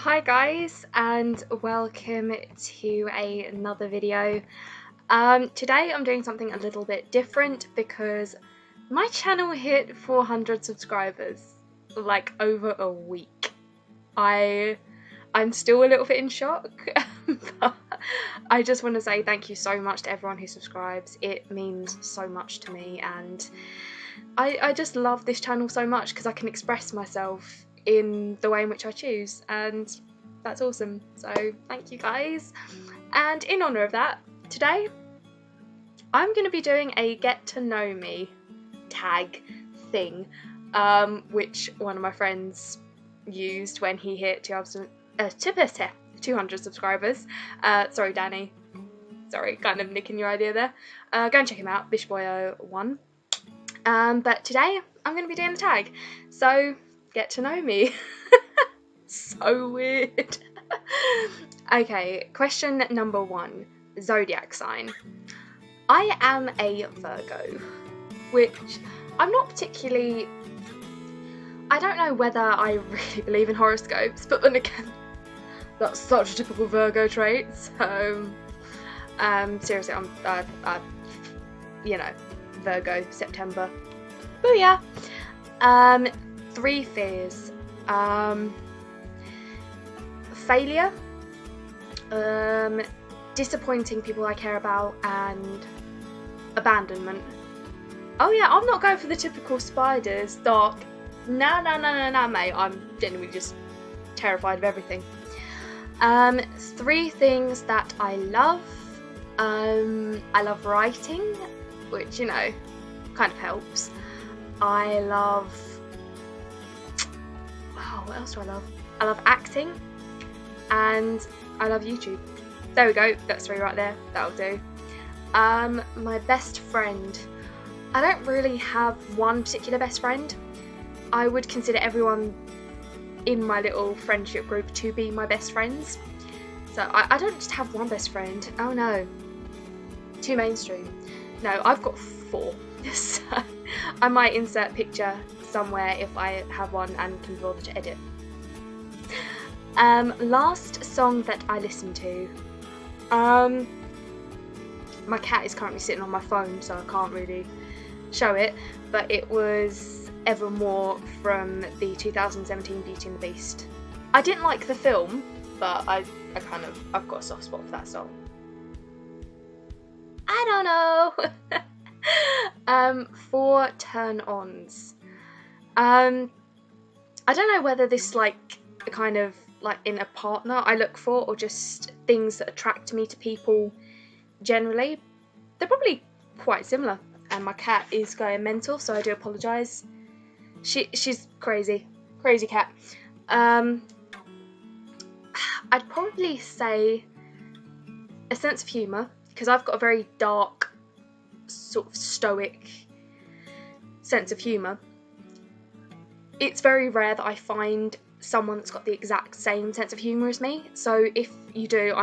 Hi guys, and welcome to another video. Today I'm doing something a little bit different because my channel hit 400 subscribers like over a week. I'm still a little bit in shock, but I just want to say thank you so much to everyone who subscribes. It means so much to me, and I just love this channel so much because I can express myself in the way in which I choose, and that's awesome. So thank you guys. And in honour of that, today I'm going to be doing a get to know me tag thing, which one of my friends used when he hit 200 subscribers. Sorry Danny, sorry, kind of nicking your idea there. Go and check him out, Bishboyo1. But today I'm going to be doing the tag, so get to know me. So weird. Okay, question number 1, zodiac sign. I am a Virgo, which I'm not particularly... I don't know whether I really believe in horoscopes, but then again, that's such a typical Virgo trait, so... seriously, I'm, you know, Virgo, September. Booyah! 3 fears. Failure, disappointing people I care about, and abandonment. Oh yeah, I'm not going for the typical spiders, dark. Nah, mate. I'm genuinely just terrified of everything. 3 things that I love. I love writing, which, you know, kind of helps. I love... oh, what else do I love? I love acting, and I love YouTube. There we go, that's 3 right there, that'll do. My best friend. I don't really have one particular best friend. I would consider everyone in my little friendship group to be my best friends. So I don't just have one best friend. Oh no. Too mainstream. No, I've got 4. So I might insert a picture somewhere if I have one and can bother to edit. Last song that I listened to. My cat is currently sitting on my phone, so I can't really show it, but it was Evermore from the 2017 Beauty and the Beast. I didn't like the film, but I've got a soft spot for that song. I don't know. 4 turn-ons. I don't know whether this like kind of like in a partner I look for, or just things that attract me to people generally. They're probably quite similar, and my cat is going mental, so I do apologise. She's crazy cat. I'd probably say a sense of humour, because I've got a very dark, sort of stoic sense of humour. It's very rare that I find someone that's got the exact same sense of humour as me, so if you do,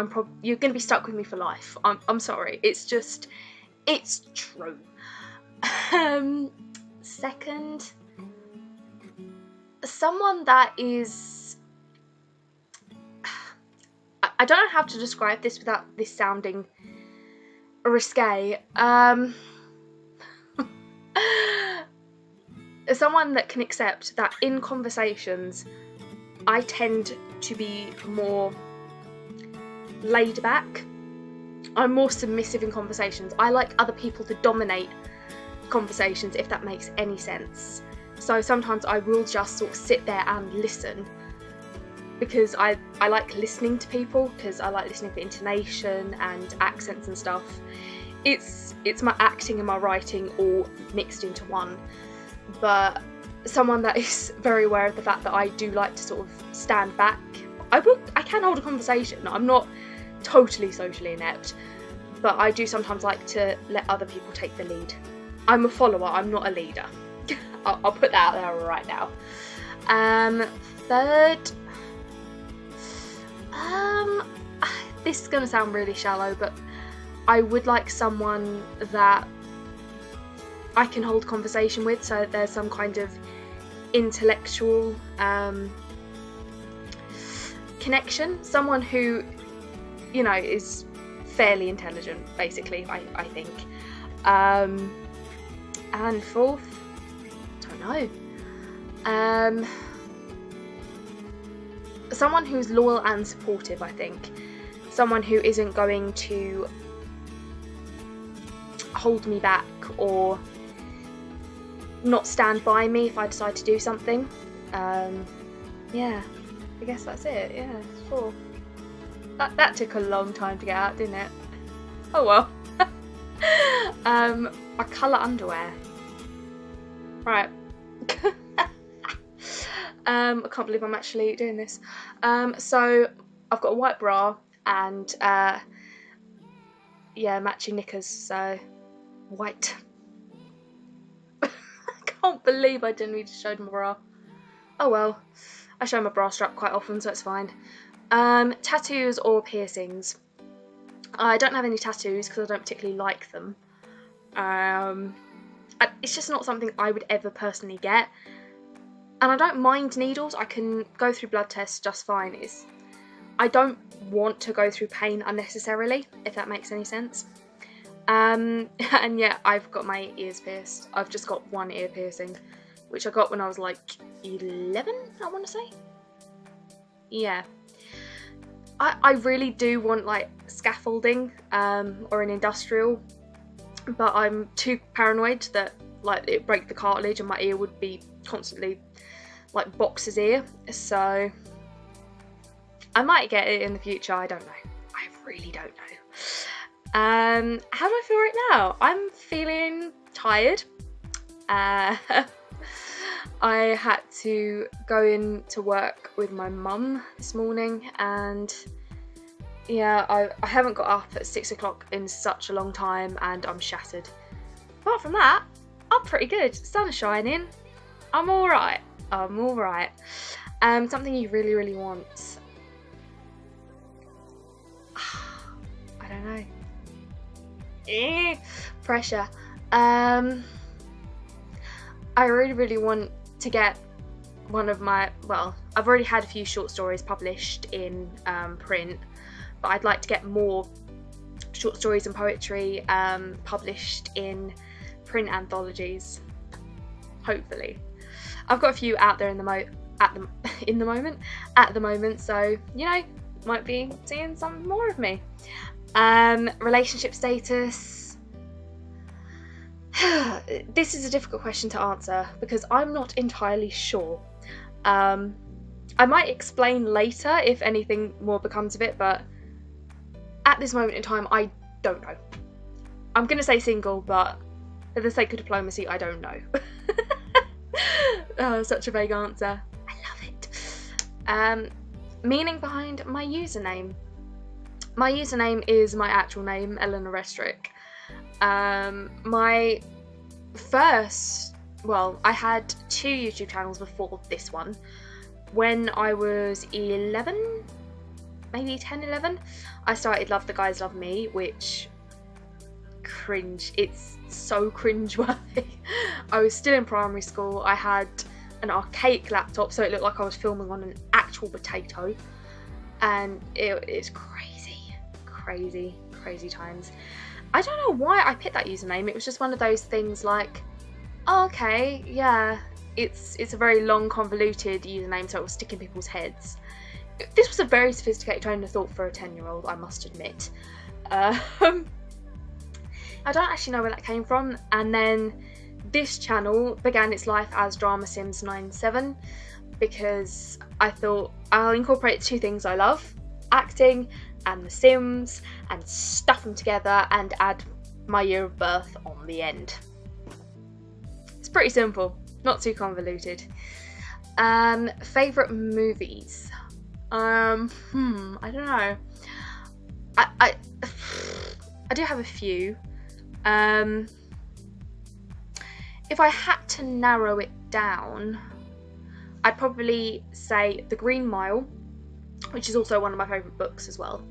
you're going to be stuck with me for life. I'm sorry, it's true. Second, someone that is... I don't know how to describe this without this sounding risque. Someone that can accept that in conversations I tend to be more laid back. I'm more submissive in conversations. I like other people to dominate conversations, if that makes any sense. So sometimes I will just sort of sit there and listen, because I like listening to people, because I like listening for intonation and accents and stuff. It's my acting and my writing all mixed into one. But someone that is very aware of the fact that I do like to sort of stand back. I can hold a conversation. I'm not totally socially inept, but I do sometimes like to let other people take the lead. I'm a follower, I'm not a leader. I'll put that out there right now. Third, this is gonna sound really shallow, but I would like someone that I can hold conversation with, so there's some kind of intellectual connection, someone who, you know, is fairly intelligent, basically, I think. And fourth, don't know. Someone who's loyal and supportive, I think. Someone who isn't going to hold me back or not stand by me if I decide to do something. Yeah, I guess that's it. Yeah, 4. That took a long time to get out, didn't it? Oh well. My colour underwear. Right. I can't believe I'm actually doing this. So I've got a white bra and yeah, matching knickers, so white. I can't believe I genuinely just showed my bra. Oh well, I show my bra strap quite often, so it's fine. Tattoos or piercings? I don't have any tattoos because I don't particularly like them. It's just not something I would ever personally get. And I don't mind needles, I can go through blood tests just fine. I don't want to go through pain unnecessarily, if that makes any sense. And yeah, I've got my ears pierced. I've just got one ear piercing, which I got when I was like 11, I want to say. Yeah. I really do want like scaffolding or an industrial, but I'm too paranoid that like it break the cartilage and my ear would be constantly like boxer's ear, so I might get it in the future. I don't know. I really don't know. How do I feel right now? I'm feeling tired. I had to go in to work with my mum this morning, and yeah, I haven't got up at 6 o'clock in such a long time, and I'm shattered. Apart from that, I'm pretty good. Sun's shining. I'm alright. I'm alright. Something you really, really want. I don't know. Pressure. I really, really want to get one of my, well, I've already had a few short stories published in print, but I'd like to get more short stories and poetry published in print anthologies. Hopefully. I've got a few out there at the moment, so you know, might be seeing some more of me. Relationship status. This is a difficult question to answer because I'm not entirely sure. I might explain later if anything more becomes of it, but at this moment in time, I don't know. I'm gonna say single, but for the sake of diplomacy, I don't know. Such a vague answer. I love it. Meaning behind my username. My username is my actual name, Ellena Restrick. My first, well, I had 2 YouTube channels before this one. When I was 11, maybe 10, 11, I started Love the Guys Love Me, which cringe. It's so cringe-worthy. I was still in primary school. I had an archaic laptop, so it looked like I was filming on an actual potato, and it's crazy times. I don't know why I picked that username. It was just one of those things like, oh, okay, yeah, it's a very long, convoluted username, so it will stick in people's heads. This was a very sophisticated train of thought for a 10-year-old, I must admit. I don't actually know where that came from, and then this channel began its life as Drama Sims 97 because I thought I'll incorporate 2 things I love, acting and The Sims, and stuff them together and add my year of birth on the end. It's pretty simple, not too convoluted. Favourite movies? I don't know. I do have a few. If I had to narrow it down, I'd probably say The Green Mile, which is also one of my favourite books as well.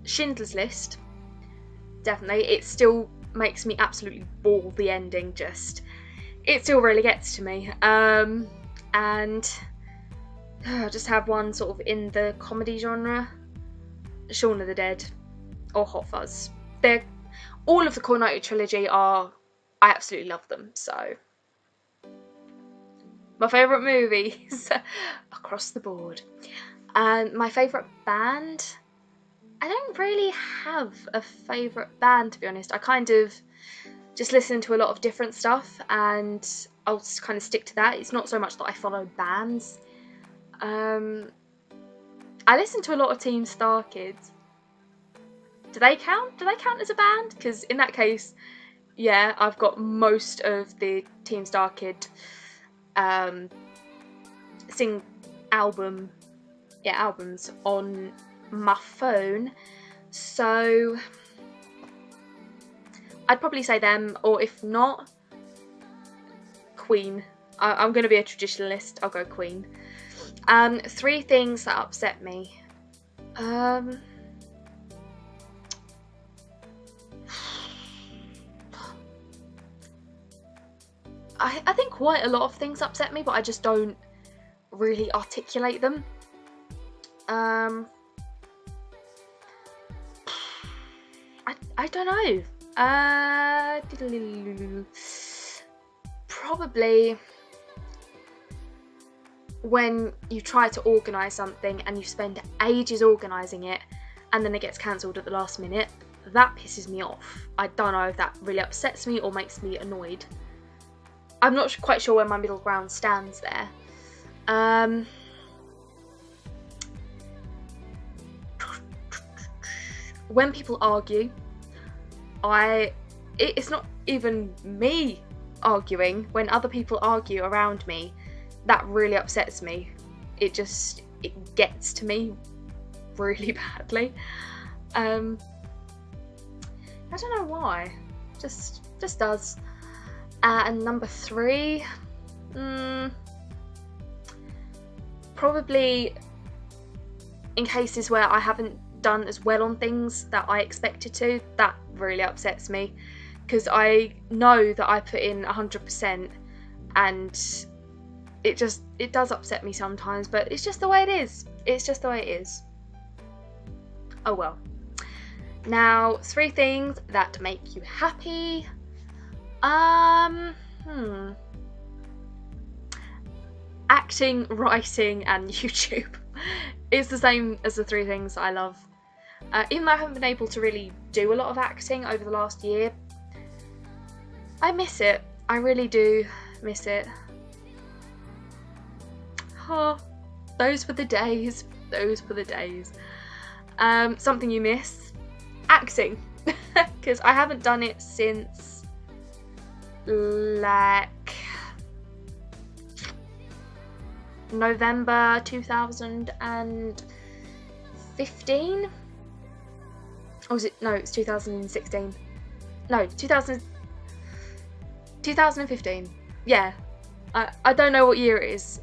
Schindler's List, definitely. It still makes me absolutely bawl, the ending. Just, it still really gets to me. And I just have one sort of in the comedy genre. Shaun of the Dead or Hot Fuzz. They're all of the Cornetto trilogy I absolutely love them. So my favourite movies across the board. And my favourite band, I don't really have a favourite band, to be honest. I kind of just listen to a lot of different stuff and I'll just kind of stick to that. It's not so much that I follow bands. I listen to a lot of Team Star Kids. Do they count? Do they count as a band? Because in that case, yeah, I've got most of the Team Star Kid albums on my phone. So I'd probably say them, or if not, Queen. I'm going to be a traditionalist. I'll go Queen. 3 things that upset me. I think quite a lot of things upset me, but I just don't really articulate them. I don't know. Probably when you try to organise something and you spend ages organising it and then it gets cancelled at the last minute. That pisses me off. I don't know if that really upsets me or makes me annoyed. I'm not quite sure where my middle ground stands there. When people argue, it's not even me arguing. When other people argue around me, that really upsets me. It gets to me really badly. I don't know why. Just does. And number 3, probably in cases where I haven't done as well on things that I expected to. That really upsets me because I know that I put in 100% and it does upset me sometimes, but it's just the way it is. It's just the way it is. Oh well. Now, 3 things that make you happy. Acting, writing, and YouTube. It's the same as the 3 things I love. Even though I haven't been able to really do a lot of acting over the last year, I miss it. I really do miss it. Oh, those were the days. Those were the days. Something you miss? Acting. Because I haven't done it since like November 2015. Or was it? No, it's 2016. No, 2015. Yeah. I don't know what year it is.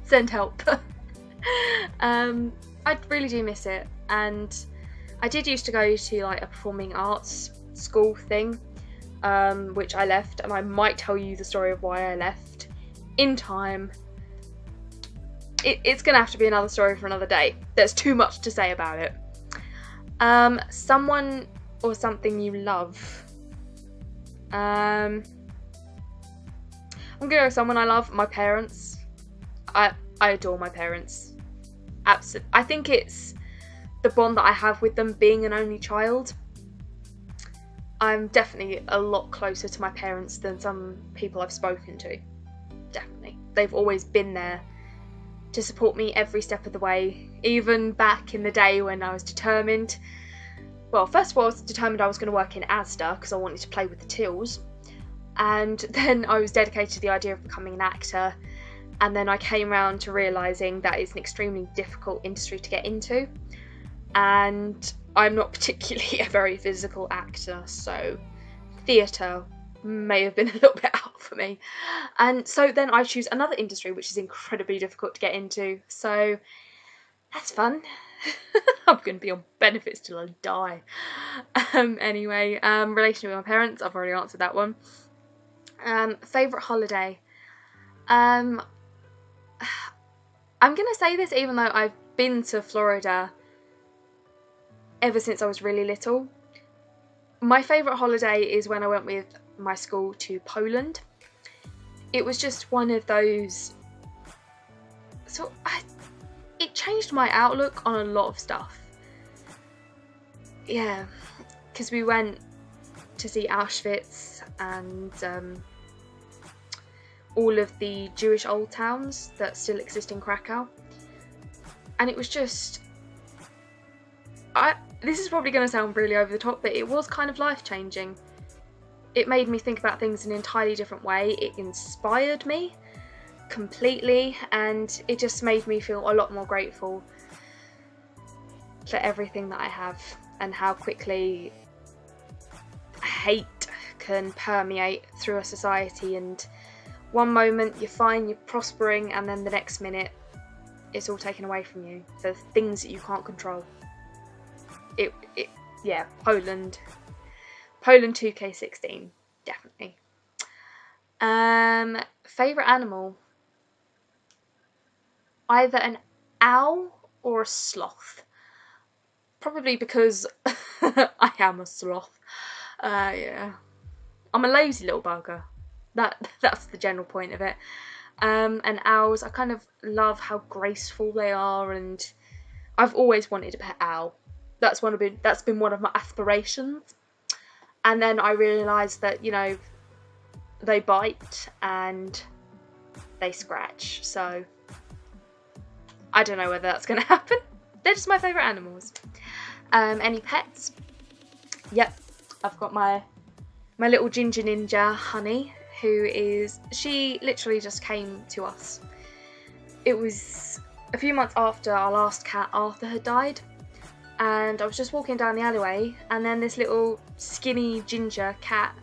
Send help. I really do miss it. And I did used to go to like a performing arts school thing, which I left, and I might tell you the story of why I left in time. It's gonna have to be another story for another day. There's too much to say about it. Someone or something you love. I'm gonna go with someone I love. My parents. I adore my parents. Absolutely. I think it's the bond that I have with them, being an only child. I'm definitely a lot closer to my parents than some people I've spoken to. Definitely. They've always been there to support me every step of the way, even back in the day when I was determined. Well, first of all, I was determined I was going to work in Asda because I wanted to play with the tills, and then I was dedicated to the idea of becoming an actor, and then I came round to realising that it's an extremely difficult industry to get into, and I'm not particularly a very physical actor, so theatre may have been a little bit out for me. And so then I choose another industry which is incredibly difficult to get into, so that's fun. I'm going to be on benefits till I die. Anyway, relationship with my parents, I've already answered that one. Favourite holiday? I'm gonna say this even though I've been to Florida ever since I was really little. My favourite holiday is when I went with my school to Poland. It was just one of those... it changed my outlook on a lot of stuff. Yeah, because we went to see Auschwitz and all of the Jewish old towns that still exist in Krakow. And it was just... this is probably going to sound really over the top, but it was kind of life-changing. It made me think about things in an entirely different way. It inspired me completely, and it just made me feel a lot more grateful for everything that I have and how quickly hate can permeate through a society, and one moment you're fine, you're prospering, and then the next minute it's all taken away from you for things that you can't control. Yeah, Poland 2K16, definitely. Favourite animal? Either an owl or a sloth. Probably because I am a sloth. Yeah. I'm a lazy little bugger. That's the general point of it. And owls, I kind of love how graceful they are, and I've always wanted a pet owl. That's been one of my aspirations. And then I realised that, you know, they bite and they scratch, so I don't know whether that's going to happen. They're just my favourite animals. Any pets? Yep, I've got my little ginger ninja, Honey, she literally just came to us. It was a few months after our last cat, Arthur, had died, and I was just walking down the alleyway, and then this little skinny ginger cat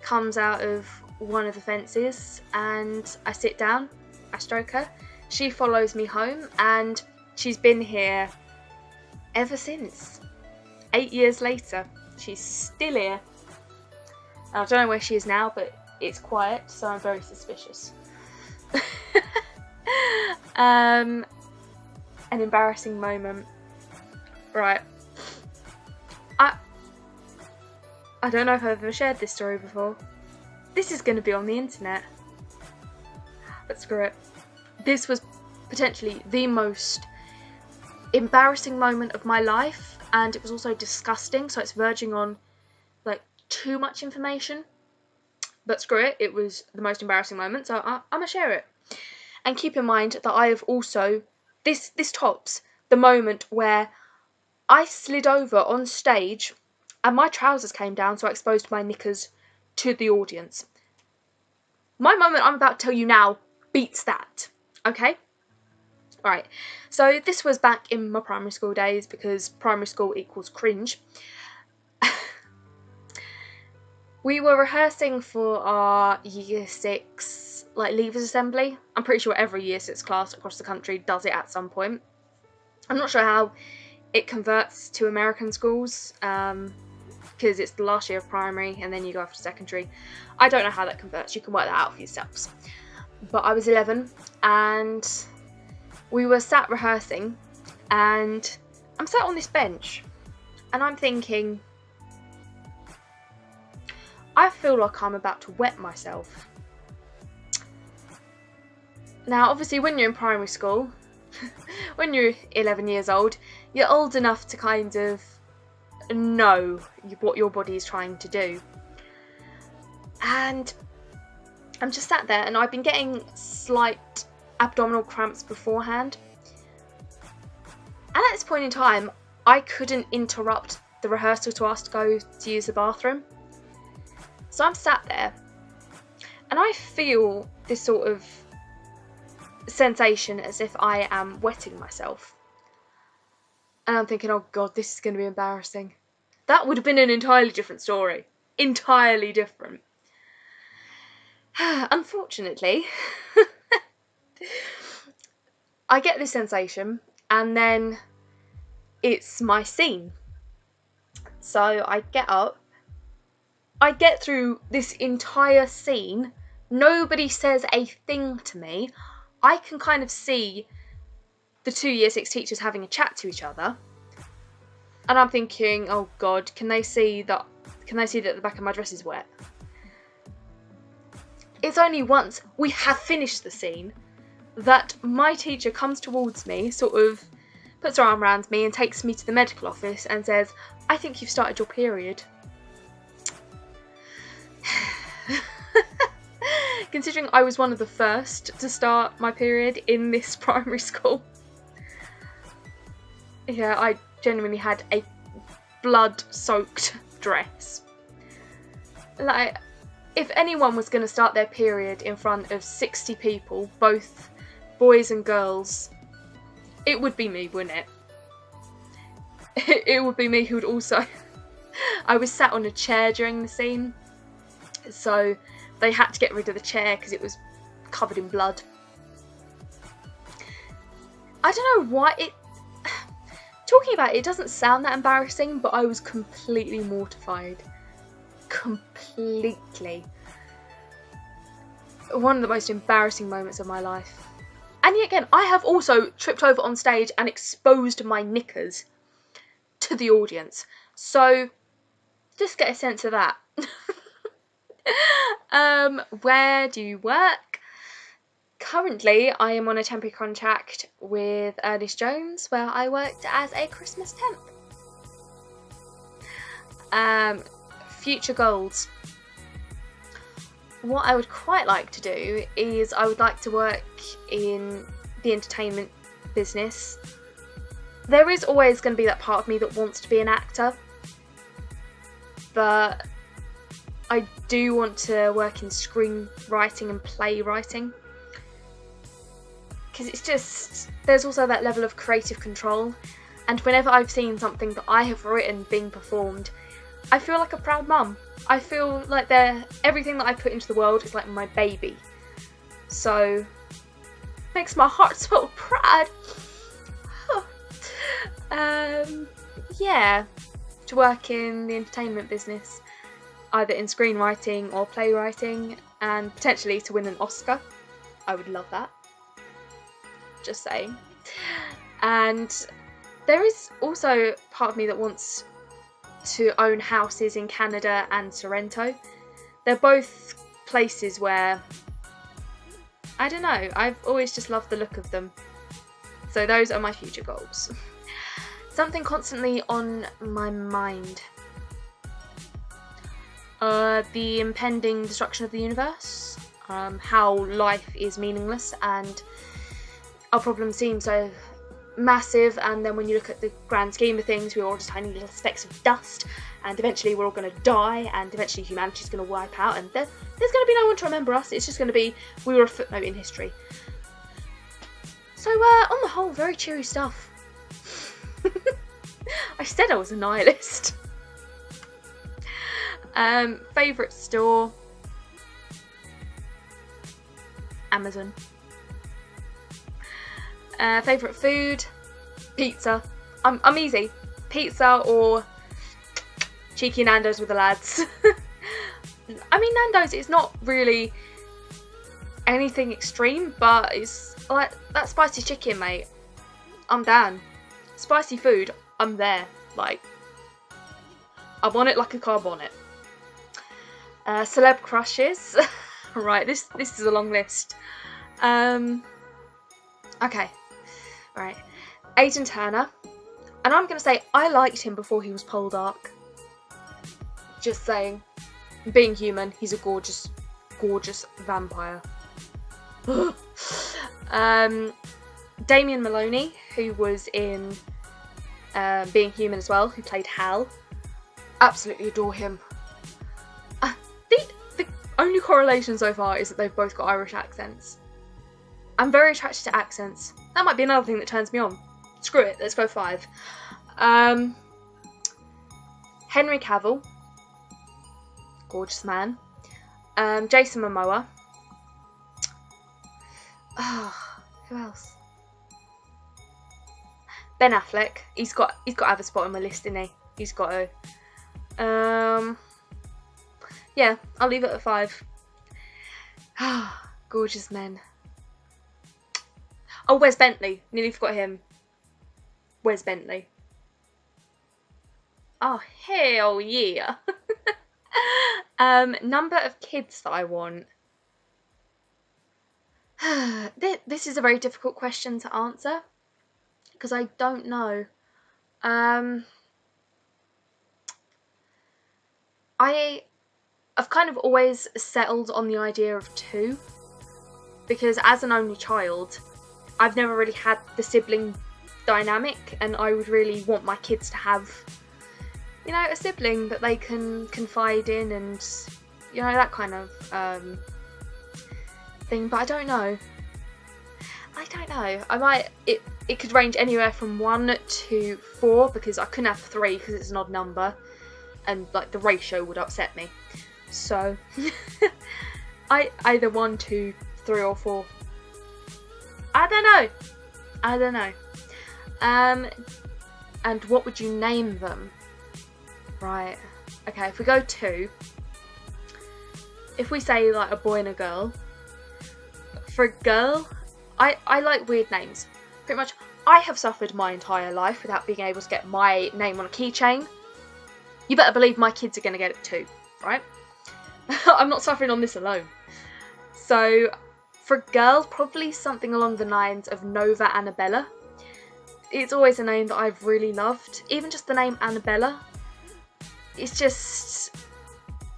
comes out of one of the fences, and I sit down, I stroke her, she follows me home, and she's been here ever since. 8 years later, she's still here. I don't know where she is now, but it's quiet, so I'm very suspicious. An embarrassing moment. Right. I don't know if I've ever shared this story before. This is going to be on the internet. But screw it. This was potentially the most embarrassing moment of my life, and it was also disgusting, so it's verging on like too much information. But screw it, it was the most embarrassing moment, so I'm gonna share it. And keep in mind that I have also, this tops the moment where I slid over on stage and my trousers came down, so I exposed my knickers to the audience. My moment I'm about to tell you now beats that, okay? Alright, so this was back in my primary school days, because primary school equals cringe. We were rehearsing for our year 6 leavers assembly. I'm pretty sure every year 6 class across the country does it at some point. I'm not sure how it converts to American schools, because it's the last year of primary and then you go off to secondary. I don't know how that converts, you can work that out for yourselves. But I was 11 and we were sat rehearsing, and I'm sat on this bench and I'm thinking, I feel like I'm about to wet myself. Now obviously when you're in primary school, when you're 11 years old, you're old enough to kind of know what your body is trying to do. And I'm just sat there, and I've been getting slight abdominal cramps beforehand. And at this point in time, I couldn't interrupt the rehearsal to ask to go to use the bathroom. So I'm sat there, and I feel this sort of sensation as if I am wetting myself. And I'm thinking, oh god, this is going to be embarrassing. That would have been an entirely different story. Entirely different. Unfortunately, I get this sensation, and then it's my scene. So I get up, I get through this entire scene, nobody says a thing to me. I can kind of see the 2 Year 6 teachers having a chat to each other, and I'm thinking, oh God, can they see that the back of my dress is wet? It's only once we have finished the scene that my teacher comes towards me, sort of puts her arm around me and takes me to the medical office and says, I think you've started your period. Considering I was one of the first to start my period in this primary school. Yeah, I genuinely had a blood-soaked dress. Like, if anyone was going to start their period in front of 60 people, both boys and girls, it would be me, wouldn't it? It would be me who would also... I was sat on a chair during the scene, so they had to get rid of the chair because it was covered in blood. I don't know why it... Talking about it, it doesn't sound that embarrassing, but I was completely mortified. Completely. One of the most embarrassing moments of my life. And yet again, I have also tripped over on stage and exposed my knickers to the audience. So, just get a sense of that. Where do you work? Currently, I am on a temporary contract with Ernest Jones, where I worked as a Christmas temp. Future goals. What I would quite like to do is I would like to work in the entertainment business. There is always going to be that part of me that wants to be an actor, but I do want to work in screenwriting and playwriting, because it's just, there's also that level of creative control, and whenever I've seen something that I have written being performed, I feel like a proud mum. I feel like everything that I put into the world is like my baby. So, makes my heart so proud. Yeah, to work in the entertainment business, either in screenwriting or playwriting, and potentially to win an Oscar. I would love that. Just saying. And there is also part of me that wants to own houses in Canada and Sorrento. They're both places where, I don't know, I've always just loved the look of them. So those are my future goals. Something constantly on my mind. The impending destruction of the universe. How life is meaningless and our problems seem so massive, and then when you look at the grand scheme of things, we're all just tiny little specks of dust, and eventually we're all going to die, and eventually humanity's going to wipe out, and there's going to be no one to remember us. It's just going to be, we were a footnote in history. So, on the whole, very cheery stuff. I said I was a nihilist. Favourite store? Amazon. Favourite food? Pizza. I'm easy. Pizza or cheeky Nando's with the lads. I mean, Nando's is not really anything extreme, but it's like that spicy chicken, mate. I'm down. Spicy food, I'm there. Like, I want it like a car bonnet. Celeb crushes. Right, this is a long list. Okay. Right. Aidan Turner. And I'm going to say I liked him before he was pole dark. Just saying. Being human, he's a gorgeous, gorgeous vampire. Damien Maloney, who was in Being Human as well, who played Hal. Absolutely adore him. The only correlation so far is that they've both got Irish accents. I'm very attracted to accents. That might be another thing that turns me on. Screw it, let's go 5. Henry Cavill. Gorgeous man. Jason Momoa. Who else? Ben Affleck. He's got to have a spot on my list, isn't he? He's got to. Yeah, I'll leave it at 5. Gorgeous men. Oh, where's Bentley? Nearly forgot him. Where's Bentley? Oh, hell yeah. Number of kids that I want. This is a very difficult question to answer because I don't know. I've kind of always settled on the idea of 2 because as an only child, I've never really had the sibling dynamic, and I would really want my kids to have, you know, a sibling that they can confide in and, you know, that kind of thing. But I don't know. I might, it could range anywhere from 1 to 4 because I couldn't have 3 because it's an odd number and like the ratio would upset me. So either 1, 2, 3 or 4. I don't know. And what would you name them? Right. Okay, if we go 2, if we say like a boy and a girl, for a girl, I like weird names. Pretty much, I have suffered my entire life without being able to get my name on a keychain. You better believe my kids are going to get it too, right? I'm not suffering on this alone. So, for a girl, probably something along the lines of Nova Annabella. It's always a name that I've really loved. Even just the name Annabella. It's just,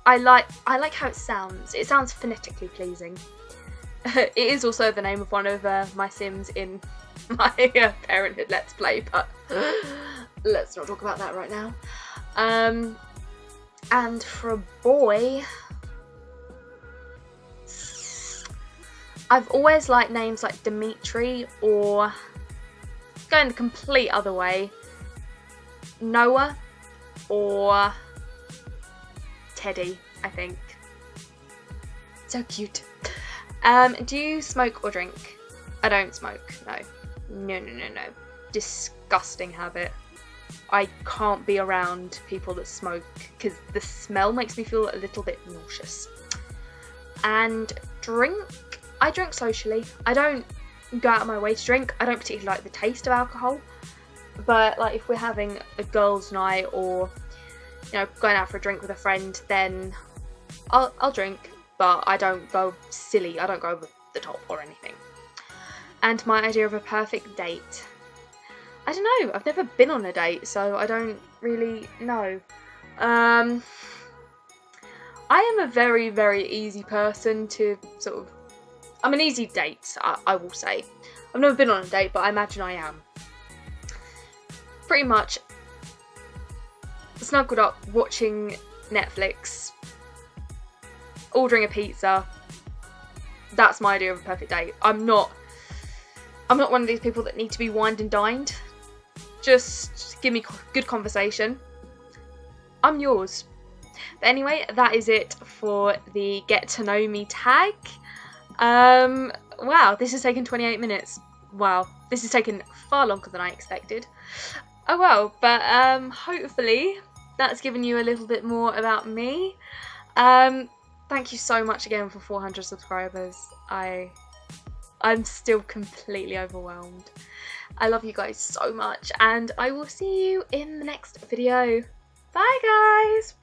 I like how it sounds. It sounds phonetically pleasing. It is also the name of one of my Sims in my Parenthood Let's Play, but let's not talk about that right now. And for a boy, I've always liked names like Dimitri, or going the complete other way, Noah or Teddy, I think. So cute. Do you smoke or drink? I don't smoke, no. No. Disgusting habit. I can't be around people that smoke because the smell makes me feel a little bit nauseous. And drink? I drink socially. I don't go out of my way to drink. I don't particularly like the taste of alcohol. But like if we're having a girls' night or, you know, going out for a drink with a friend, then I'll drink. But I don't go silly. I don't go over the top or anything. And my idea of a perfect date. I don't know. I've never been on a date, so I don't really know. I am a very, very easy person to sort of... I'm an easy date, I will say. I've never been on a date, but I imagine I am. Pretty much snuggled up watching Netflix, ordering a pizza. That's my idea of a perfect date. I'm not one of these people that need to be wined and dined. Just give me good conversation. I'm yours. But anyway, that is it for the Get to Know Me tag. Wow, this has taken 28 minutes. Wow, this has taken far longer than I expected. Oh well, but hopefully that's given you a little bit more about me. Thank you so much again for 400 subscribers. I'm still completely overwhelmed. I love you guys so much, and I will see you in the next video. Bye guys!